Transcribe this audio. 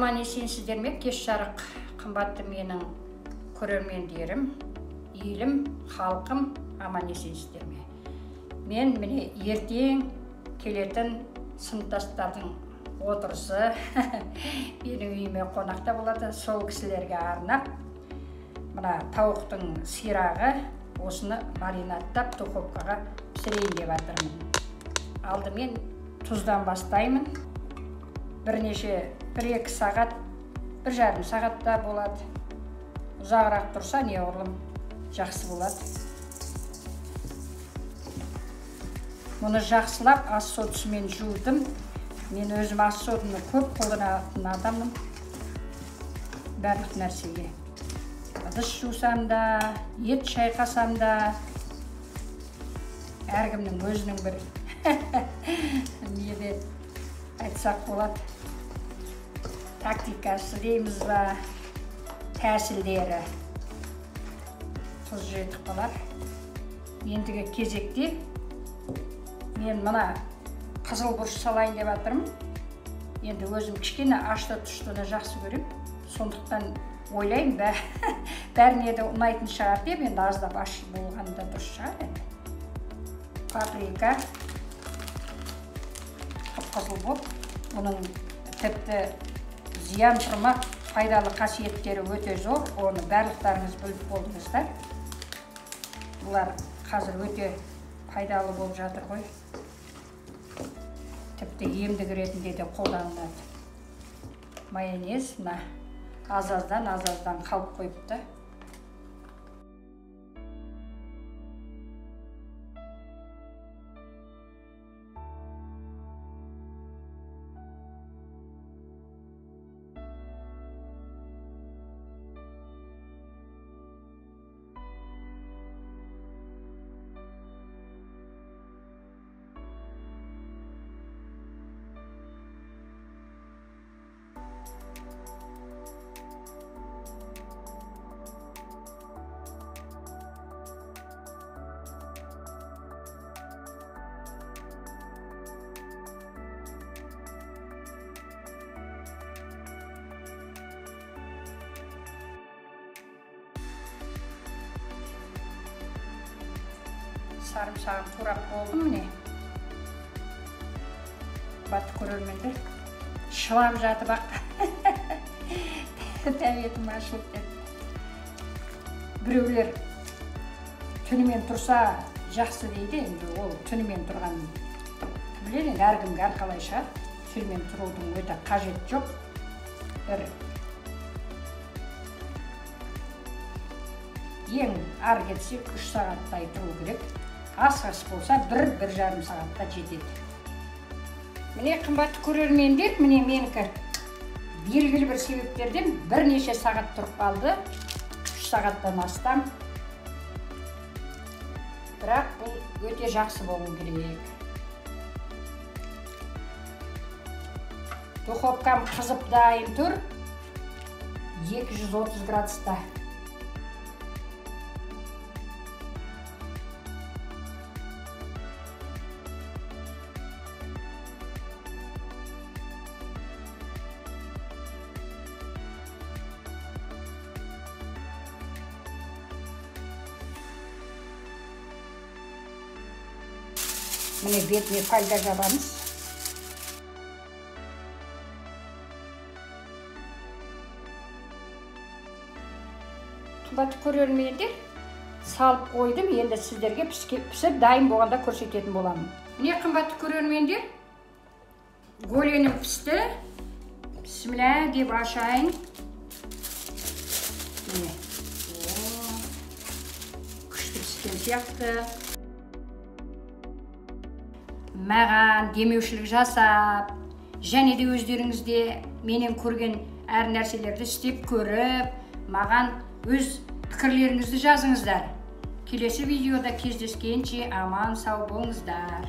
аман есенсіздер ме? Кеш жарық қымбатты менің көрермендерім, елім, халқым, аман есенсіздер ме? Мен міне ертең келетін сыныптастардың отырысы менің үйіме қонақта болады. Сол кісілерге арнап мына тауықтың сирағы осыны маринадтап духовкаға пісірейін деп жатырмын. Алдымен тұздан бастаймын. Бірнеше 1-2 сағат, 1,5 сағатта болады. Ұзағырақ тұрса неғұрлым жақсы болады. Мұны жақсылап ас содысымен жудым. Мен өзім ас содыны көп қолданатын адаммын. Барлық нәрсеге. Ыдыс жусам да, ет шайқасам да, әркімнің өзінің бір не деп айтсақ болады. Тактикасы дейміз ба, тәсілдері. Тұз жетіп қалар. Ендігі кезекте мен мына қызыл бұрыш салайын деп жатырмын. Енді өзім кішкене ашты тұштыны жақсы көрем. Сондықтан ойлаймын, бәріне де ұнайтын шығар деп, енді аздап аш болғанда дұрыс шығар енді. Паприка қып-қызыл болып, бұның тіпті зиян тұрмақ пайдалы қасиеттері өте зор. Оны барлықтарыңыз біліп болдыңыздар. Бұлар қазір өте пайдалы болып жатыр ғой. Тіпті емдік ретінде де қолданылады. Майонез мына аз-аздан қалып қойыпты. Sarımsağım turap oldu mu ne? Batı көрермендер. Шылап жатып ақ. Тәбетім ашылып кетті. Біреулер түнімен тұрса жақсы дейді, енді ол түнімен тұрған біледі, әркімге әрқалай шығар. Түнімен тұрудың өте қажет жоқ. Бір ең ар кетсе 3 сағаттай тұру керек. Ас болса 1-1,5 сағатта жетеді. Міне қымбатты көрермендер, міне менікі белгілі бір себептерден бірнеше сағат тұрып қалды. 3 сағаттан астам. Бірақ бұл өте жақсы болу керек. Духовкам қызып дайын тұр. 230 градуста. Міне бетіне фольга жабамыз. Қымбатты көрермендер, салып қойдым, енді сіздерге пісіп дайын болғанда көрсететін боламын. Міне қымбатты көрермендер, голенім пісті. Бісміллә деп ашайын. Міне. Күшті піскен сияқты. Маған демеушілік жасап, және де өздеріңізде менен көрген әр нәрселерді істеп көріп, маған өз пікірлеріңізді жазыңыздар. Келесі видеода кездескенше аман сау болыңыздар.